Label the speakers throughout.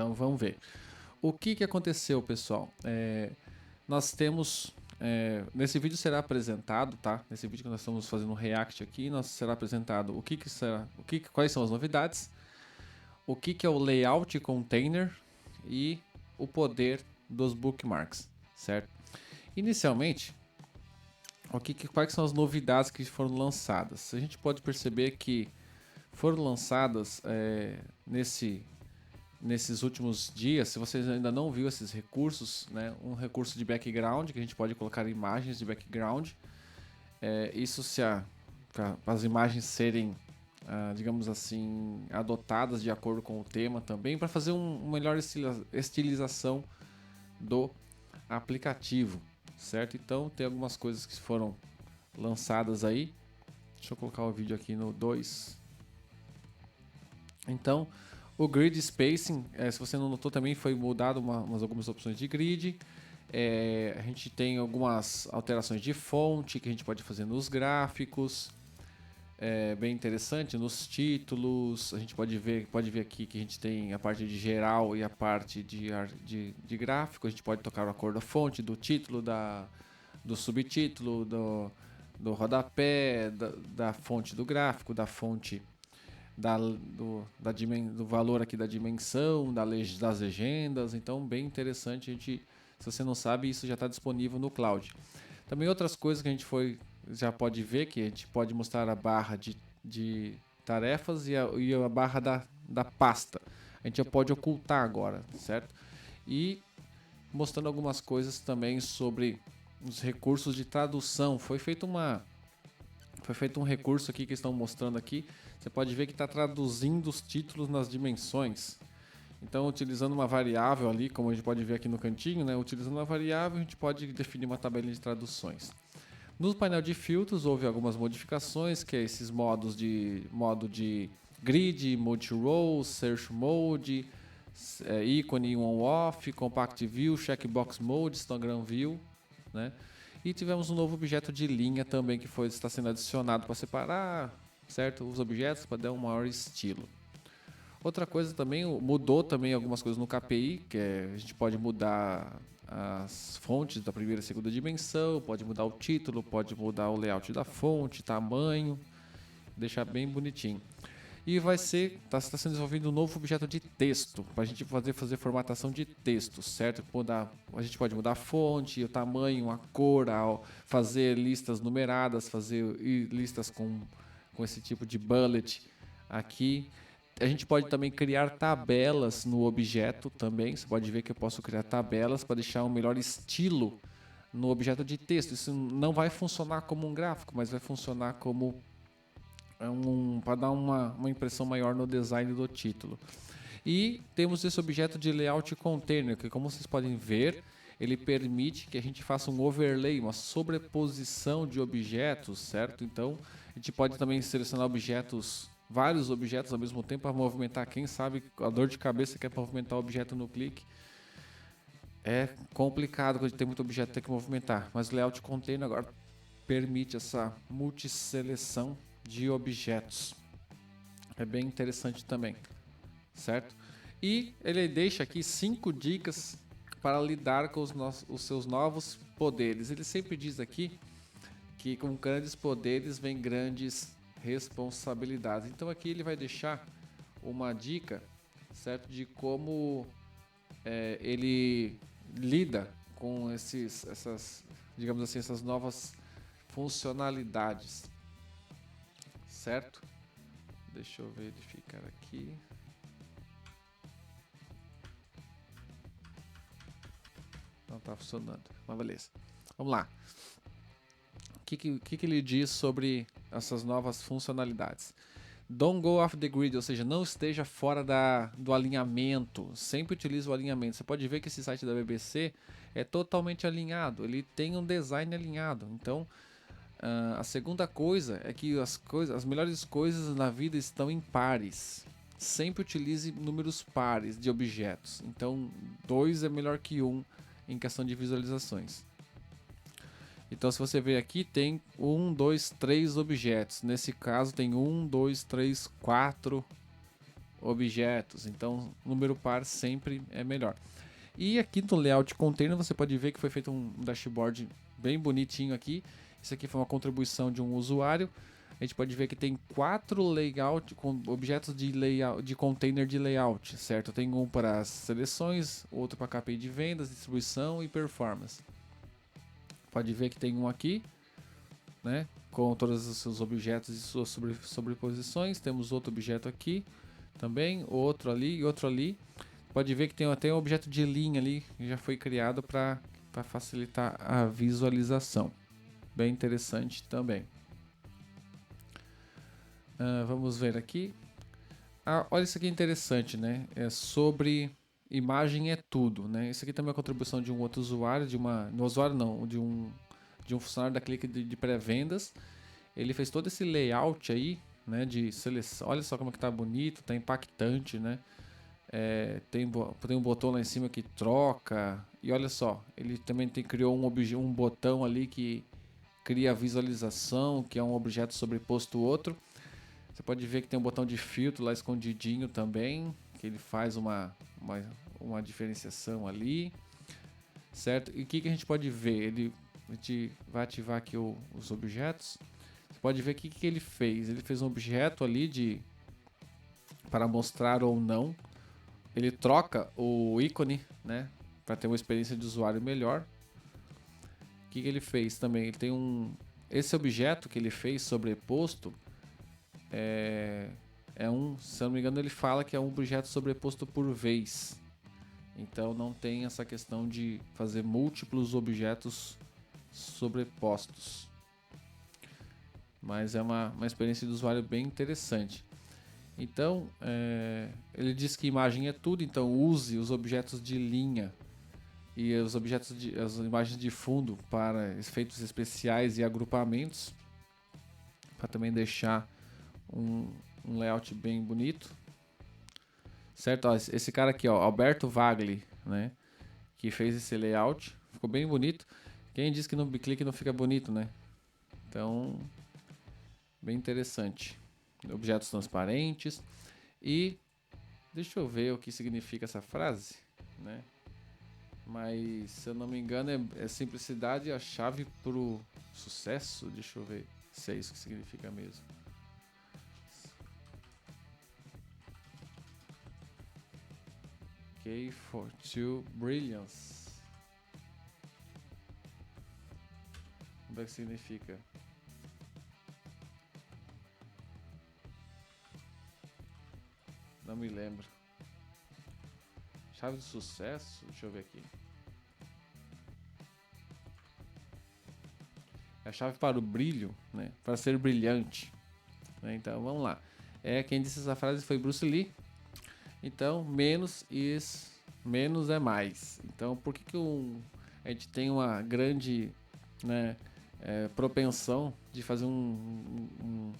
Speaker 1: Então vamos ver. O que aconteceu, pessoal? Nós temos... nesse vídeo será apresentado, tá? Nesse vídeo que nós estamos fazendo um react aqui, nós será apresentado quais são as novidades, o que é o layout container e o poder dos bookmarks, certo? Inicialmente, quais são as novidades que foram lançadas? A gente pode perceber que foram lançadas nesses últimos dias. Se vocês ainda não viram esses recursos, né, um recurso de background, que a gente pode colocar imagens de background, isso para as imagens serem, digamos assim, adotadas de acordo com o tema também, para fazer uma melhor estilização do aplicativo, certo? Então tem algumas coisas que foram lançadas aí. Deixa eu colocar o vídeo aqui no 2. Então, o grid spacing, se você não notou, também foi mudado algumas opções de grid. A gente tem algumas alterações de fonte que a gente pode fazer nos gráficos. Bem interessante, nos títulos. A gente pode ver aqui que a gente tem a parte de geral e a parte de gráfico. A gente pode tocar a cor da fonte, do título, do subtítulo, do rodapé, da fonte do gráfico, da fonte do valor aqui da dimensão, das legendas. Então, bem interessante. Se você não sabe, isso já está disponível no cloud. Também outras coisas que a gente já pode ver, que a gente pode mostrar a barra de tarefas e a barra da pasta. A gente já pode ocultar agora, certo? E mostrando algumas coisas também sobre os recursos de tradução. Foi feito um recurso aqui que estão mostrando aqui. Você pode ver que está traduzindo os títulos nas dimensões. Então, utilizando uma variável ali, como a gente pode ver aqui no cantinho, né? Utilizando uma variável, a gente pode definir uma tabelinha de traduções. No painel de filtros, houve algumas modificações, que é esses modo de grid, multi-row, search mode, ícone on-off, compact view, checkbox mode, histogram view, né? E tivemos um novo objeto de linha também que está sendo adicionado para separar, certo, os objetos para dar um maior estilo. Outra coisa também, mudou também algumas coisas no KPI, a gente pode mudar as fontes da primeira e segunda dimensão, pode mudar o título, pode mudar o layout da fonte, tamanho, deixar bem bonitinho. E está sendo desenvolvido um novo objeto de texto, para a gente fazer formatação de texto, certo? A gente pode mudar a fonte, o tamanho, a cor, fazer listas numeradas, fazer listas com esse tipo de bullet aqui. A gente pode também criar tabelas no objeto também. Você pode ver que eu posso criar tabelas para deixar um melhor estilo no objeto de texto. Isso não vai funcionar como um gráfico, mas vai funcionar como para dar uma impressão maior no design do título. E temos esse objeto de layout container, que, como vocês podem ver, ele permite que a gente faça um overlay, uma sobreposição de objetos, certo? Então, a gente pode também selecionar vários objetos ao mesmo tempo para movimentar. Quem sabe a dor de cabeça que é para movimentar o objeto no clique. É complicado quando tem muito objeto ter que movimentar, mas o layout container agora permite essa multiseleção de objetos. É bem interessante também, certo? E ele deixa aqui 5 dicas para lidar com os seus novos poderes. Ele sempre diz aqui que com grandes poderes vem grandes responsabilidades. Então aqui ele vai deixar uma dica, certo, de como ele lida com digamos assim, essas novas funcionalidades, certo? Deixa eu verificar aqui. Não está funcionando, mas beleza. Vamos lá. O que ele diz sobre essas novas funcionalidades? Don't go off the grid, ou seja, não esteja fora do alinhamento. Sempre utilize o alinhamento. Você pode ver que esse site da BBC é totalmente alinhado. Ele tem um design alinhado. Então, a segunda coisa é que as melhores coisas na vida estão em pares. Sempre utilize números pares de objetos. Então, 2 é melhor que 1 em questão de visualizações. Então, se você ver aqui, tem 1, 2, 3 objetos. Nesse caso, tem 1, 2, 3, 4 objetos. Então, número par sempre é melhor. E aqui no layout container você pode ver que foi feito um dashboard bem bonitinho aqui. Isso aqui foi uma contribuição de um usuário. A gente pode ver que tem 4 layout com objetos de layout de container de layout, certo? Tem um para as seleções, outro para KPI de vendas, distribuição e performance. Pode ver que tem um aqui, né, com todos os seus objetos e suas sobreposições. Temos outro objeto aqui também, outro ali e outro ali. Pode ver que tem até um objeto de linha ali que já foi criado para facilitar a visualização. Bem interessante também. Vamos ver aqui. Olha, isso aqui é interessante, né? É sobre imagem é tudo, né? Isso aqui também é uma contribuição de um outro usuário, de um funcionário da Clique de pré-vendas. Ele fez todo esse layout aí, né? De seleção. Olha só como é que tá bonito, tá impactante, né? Tem um botão lá em cima que troca. E olha só, ele também criou um botão ali que cria a visualização, que é um objeto sobreposto ao outro. Você pode ver que tem um botão de filtro lá escondidinho também, que ele faz uma diferenciação ali, certo? E o que a gente pode ver? A gente vai ativar aqui os objetos. Você pode ver o que ele fez. Ele fez um objeto ali para mostrar ou não. Ele troca o ícone, né, para ter uma experiência de usuário melhor. O que ele fez também? Ele tem esse objeto que ele fez sobreposto. Se eu não me engano, ele fala que é um objeto sobreposto por vez. Então não tem essa questão de fazer múltiplos objetos sobrepostos. Mas é uma experiência de usuário bem interessante. Então, ele diz que imagem é tudo, então use os objetos de linha e as imagens de fundo para efeitos especiais e agrupamentos, para também deixar um layout bem bonito, certo? Ó, esse cara aqui, ó, Alberto Vagli, né, que fez esse layout, ficou bem bonito. Quem diz que no clique não fica bonito, né? Então, bem interessante. Objetos transparentes. E deixa eu ver o que significa essa frase, né? Mas se eu não me engano é simplicidade a chave pro sucesso. Deixa eu ver se é isso que significa mesmo. Ok, to brilliance. Vamos ver o que significa. Não me lembro. Chave de sucesso? Deixa eu ver aqui. É a chave para o brilho, né? Para ser brilhante. Né? Então vamos lá. Quem disse essa frase foi Bruce Lee. Então, menos é mais. Então, por que a gente tem uma grande, né, propensão de fazer um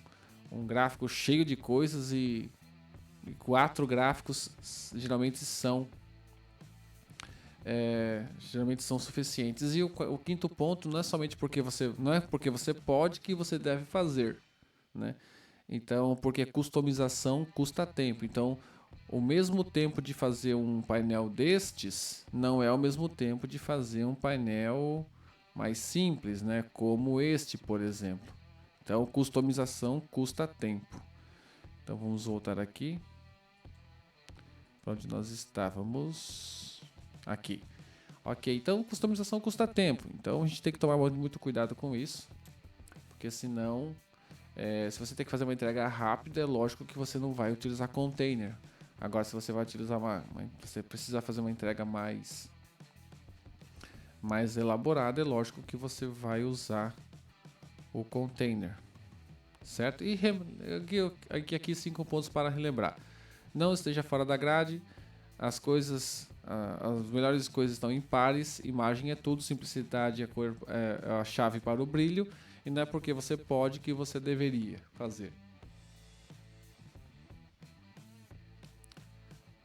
Speaker 1: gráfico cheio de coisas e 4 gráficos geralmente são suficientes. E o quinto ponto não é somente porque você pode que você deve fazer, né? Então, porque customização custa tempo. Então, o mesmo tempo de fazer um painel destes não é o mesmo tempo de fazer um painel mais simples, né? Como este, por exemplo. Então, customização custa tempo. Então, vamos voltar aqui. Para onde nós estávamos? Aqui. Ok, então customização custa tempo. Então, a gente tem que tomar muito cuidado com isso. Porque senão, se você tem que fazer uma entrega rápida, é lógico que você não vai utilizar container. Agora, se você vai utilizar você precisa fazer uma entrega mais elaborada, é lógico que você vai usar o container, certo? E aqui 5 pontos para relembrar. Não esteja fora da grade. As melhores coisas estão em pares. Imagem é tudo. Simplicidade é a chave para o brilho. E não é porque você pode que você deveria fazer.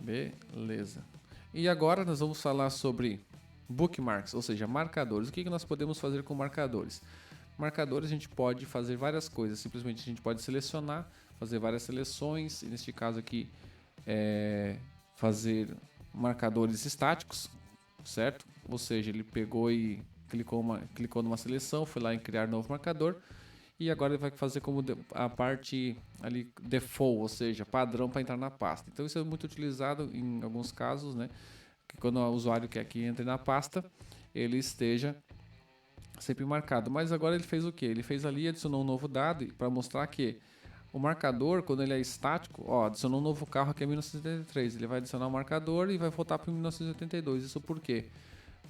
Speaker 1: Beleza. E agora nós vamos falar sobre bookmarks, ou seja, marcadores. O que nós podemos fazer com marcadores? Marcadores a gente pode fazer várias coisas. Simplesmente a gente pode selecionar, fazer várias seleções. E neste caso aqui fazer marcadores estáticos, certo? Ou seja, ele pegou e clicou numa seleção, foi lá em criar novo marcador, e agora ele vai fazer como a parte ali default, ou seja, padrão para entrar na pasta. Então isso é muito utilizado em alguns casos, né? Que quando o usuário quer que entre na pasta, ele esteja sempre marcado. Mas agora ele fez o que? Ele fez ali, adicionou um novo dado para mostrar que o marcador, quando ele é estático, adicionou um novo carro aqui em 1983. Ele vai adicionar o marcador e vai voltar para 1982. Isso por quê?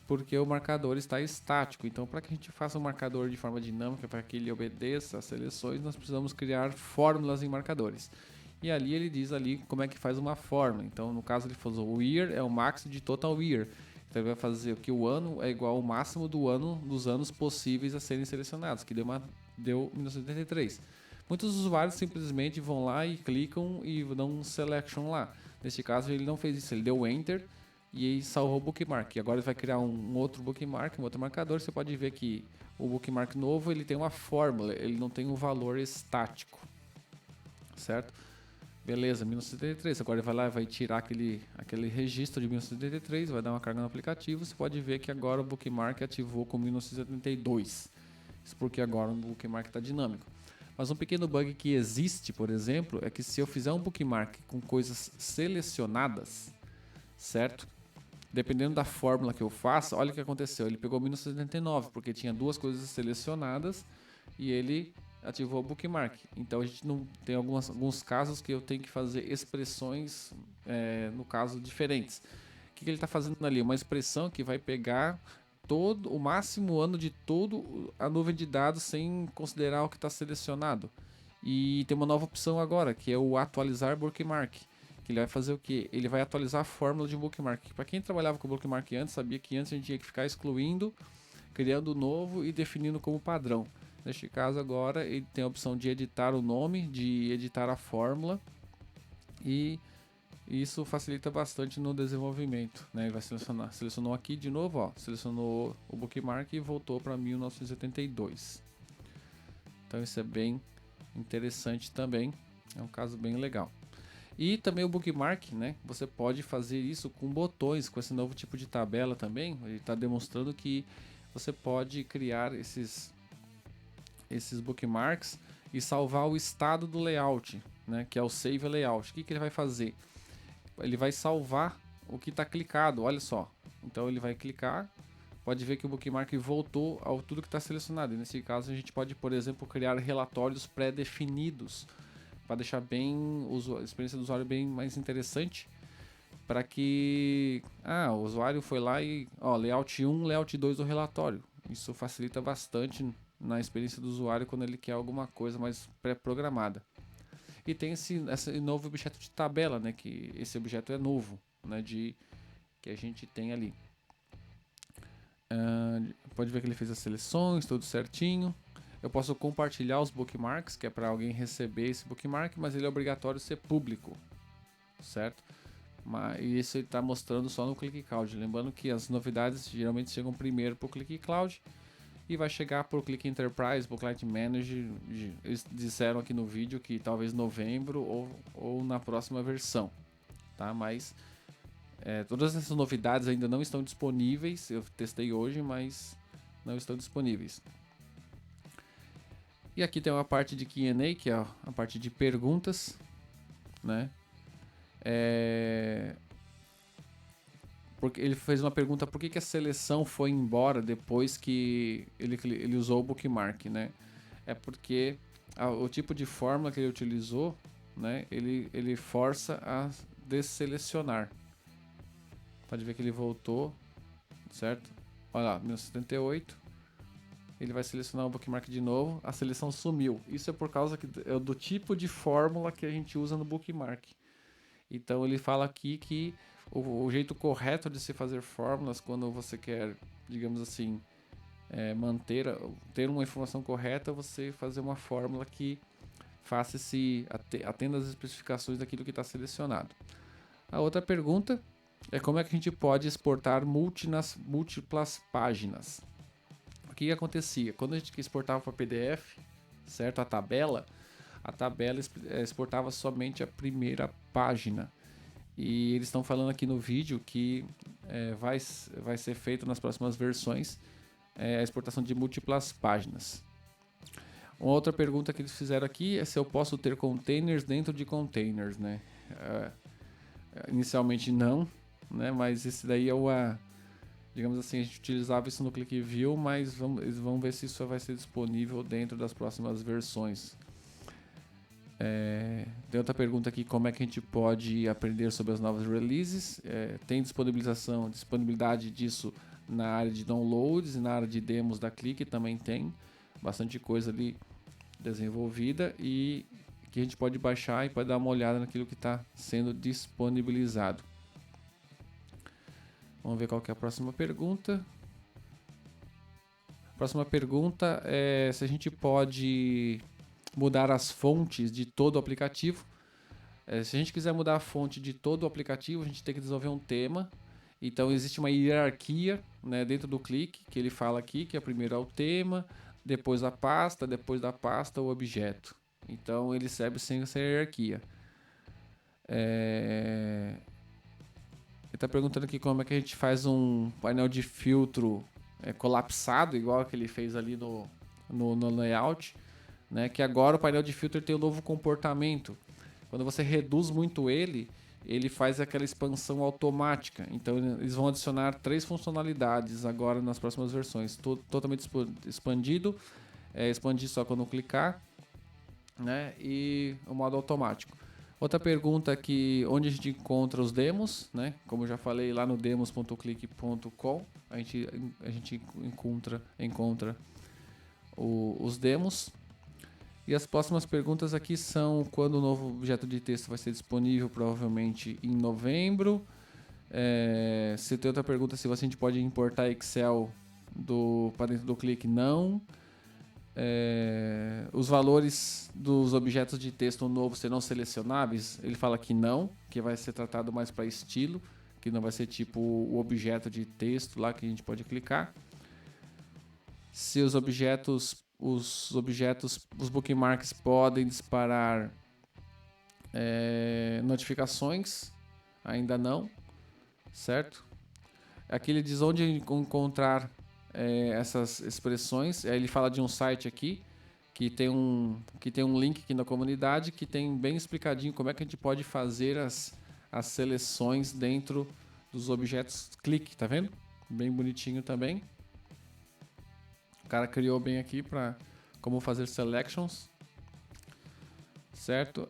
Speaker 1: Porque o marcador está estático. Então, para que a gente faça um marcador de forma dinâmica, para que ele obedeça às seleções, nós precisamos criar fórmulas em marcadores. E ali ele diz ali como é que faz uma fórmula. Então, no caso, ele falou o year é o max de total year. Então, ele vai fazer que o ano é igual ao máximo dos anos possíveis a serem selecionados, que deu 1983. Muitos usuários simplesmente vão lá e clicam e dão um selection lá. Neste caso, ele não fez isso, ele deu enter e aí salvou o bookmark. E agora ele vai criar um outro bookmark, um outro marcador. Você pode ver que o bookmark novo ele tem uma fórmula, ele não tem um valor estático, certo? Beleza, 1973. Agora ele vai lá e vai tirar aquele registro de 1973, vai dar uma carga no aplicativo. Você pode ver que agora o bookmark ativou com 1972. Isso porque agora o bookmark está dinâmico. Mas um pequeno bug que existe, por exemplo, é que se eu fizer um bookmark com coisas selecionadas, certo? Dependendo da fórmula que eu faça, olha o que aconteceu. Ele pegou 1979, porque tinha duas coisas selecionadas e ele ativou o bookmark. Então a gente não tem alguns casos que eu tenho que fazer expressões, no caso, diferentes. O que ele está fazendo ali? Uma expressão que vai pegar todo o máximo ano de toda a nuvem de dados sem considerar o que está selecionado. E tem uma nova opção agora, que é o atualizar bookmark. Que ele vai fazer o quê? Ele vai atualizar a fórmula de bookmark. Para quem trabalhava com bookmark antes, sabia que antes a gente tinha que ficar excluindo, criando novo e definindo como padrão. Neste caso agora ele tem a opção de editar o nome, de editar a fórmula, e isso facilita bastante no desenvolvimento, né? Ele vai selecionou aqui de novo, selecionou o bookmark e voltou para 1982. Então isso é bem interessante também, é um caso bem legal. E também o bookmark, né? Você pode fazer isso com botões, com esse novo tipo de tabela também. Ele está demonstrando que você pode criar esses bookmarks e salvar o estado do layout, né? Que é o save layout. O que ele vai fazer? Ele vai salvar o que está clicado, olha só. Então ele vai clicar, pode ver que o bookmark voltou ao tudo que está selecionado. E nesse caso a gente pode, por exemplo, criar relatórios pré-definidos para deixar a experiência do usuário bem mais interessante, para que o usuário foi lá e layout 1, layout 2 do relatório. Isso facilita bastante na experiência do usuário quando ele quer alguma coisa mais pré-programada. E tem esse novo objeto de tabela, né, que esse objeto é novo, né, que a gente tem ali. Pode ver que ele fez as seleções, tudo certinho. Eu posso compartilhar os bookmarks, que é para alguém receber esse bookmark, mas ele é obrigatório ser público, certo? E isso ele está mostrando só no Click Cloud. Lembrando que as novidades geralmente chegam primeiro para o Click Cloud e vai chegar para o Click Enterprise, para o Client Manager. Eles disseram aqui no vídeo que talvez novembro ou na próxima versão, tá? Mas todas essas novidades ainda não estão disponíveis. Eu testei hoje, mas não estão disponíveis. E aqui tem uma parte de Q&A, que é a parte de perguntas, né? Porque ele fez uma pergunta: por que a seleção foi embora depois que ele usou o bookmark, né? É porque o tipo de fórmula que ele utilizou, né? Ele força a desselecionar. Pode ver que ele voltou, certo? Olha lá, 1978. Ele vai selecionar o bookmark de novo, a seleção sumiu. Isso é por causa do tipo de fórmula que a gente usa no bookmark. Então ele fala aqui que o jeito correto de se fazer fórmulas, quando você quer, digamos assim, ter uma informação correta, você fazer uma fórmula que atenda às especificações daquilo que está selecionado. A outra pergunta é como é que a gente pode exportar múltiplas páginas. O que acontecia? Quando a gente exportava para PDF, certo? A tabela exportava somente a primeira página. E eles estão falando aqui no vídeo que vai ser feito nas próximas versões a exportação de múltiplas páginas. Uma outra pergunta que eles fizeram aqui é se eu posso ter containers dentro de containers, né? Inicialmente não, né? Mas esse daí é digamos assim, a gente utilizava isso no ClickView, mas eles vão ver se isso vai ser disponível dentro das próximas versões. Tem outra pergunta aqui, como é que a gente pode aprender sobre as novas releases? Tem disponibilidade disso na área de downloads e na área de demos da Click também tem bastante coisa ali desenvolvida e que a gente pode baixar e pode dar uma olhada naquilo que está sendo disponibilizado. Vamos ver qual que é a próxima pergunta. A próxima pergunta é se a gente pode mudar as fontes de todo o aplicativo. Se a gente quiser mudar a fonte de todo o aplicativo, a gente tem que desenvolver um tema. Então existe uma hierarquia, né, dentro do Click, que ele fala aqui, que primeiro é o tema, depois a pasta, depois da pasta o objeto. Então ele serve sem essa hierarquia. Ele está perguntando aqui como é que a gente faz um painel de filtro colapsado, igual que ele fez ali no layout, né? Que agora o painel de filtro tem um novo comportamento. Quando você reduz muito ele faz aquela expansão automática. Então eles vão adicionar 3 funcionalidades agora nas próximas versões. Totalmente expandido, expandir só quando clicar, né? E o modo automático. Outra pergunta aqui, onde a gente encontra os demos, né? Como eu já falei, lá no demos.click.com a gente encontra os demos. E as próximas perguntas aqui são quando o novo objeto de texto vai ser disponível, provavelmente em novembro. Se tem outra pergunta, se a gente pode importar Excel para dentro do Click, não. Os valores dos objetos de texto novo serão selecionáveis? Ele fala que não, que vai ser tratado mais para estilo, que não vai ser tipo o objeto de texto lá que a gente pode clicar. Se os bookmarks podem disparar notificações, ainda não, certo? Aqui ele diz onde encontrar essas expressões. Ele fala de um site aqui que tem um link aqui na comunidade que tem bem explicadinho como é que a gente pode fazer as seleções dentro dos objetos Click, tá vendo? Bem bonitinho também. O cara criou bem aqui para como fazer selections, certo?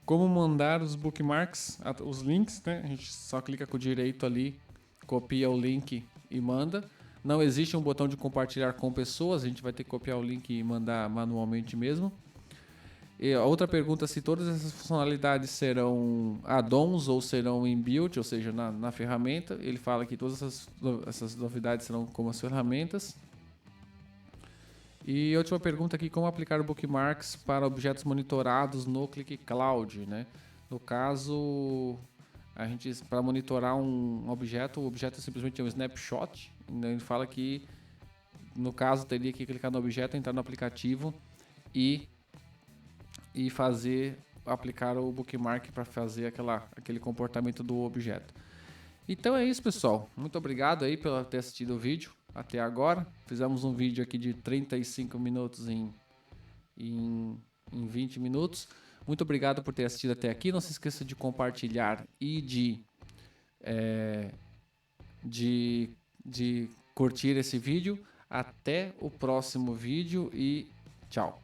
Speaker 1: Como mandar os bookmarks, os links, né? A gente só clica com o direito ali, copia o link e manda. Não existe um botão de compartilhar com pessoas, a gente vai ter que copiar o link e mandar manualmente mesmo. E a outra pergunta, se todas essas funcionalidades serão add-ons ou serão inbuilt, ou seja, na ferramenta. Ele fala que todas essas novidades serão como as ferramentas. E a última pergunta aqui, como aplicar bookmarks para objetos monitorados no Click Cloud, né? No caso, a gente para monitorar um objeto, o objeto simplesmente é um snapshot. Ele fala que, no caso, teria que clicar no objeto, entrar no aplicativo e aplicar o bookmark para fazer aquele comportamento do objeto. Então é isso, pessoal. Muito obrigado aí por ter assistido o vídeo até agora. Fizemos um vídeo aqui de 35 minutos em 20 minutos. Muito obrigado por ter assistido até aqui. Não se esqueça de compartilhar e de curtir esse vídeo. Até o próximo vídeo e tchau.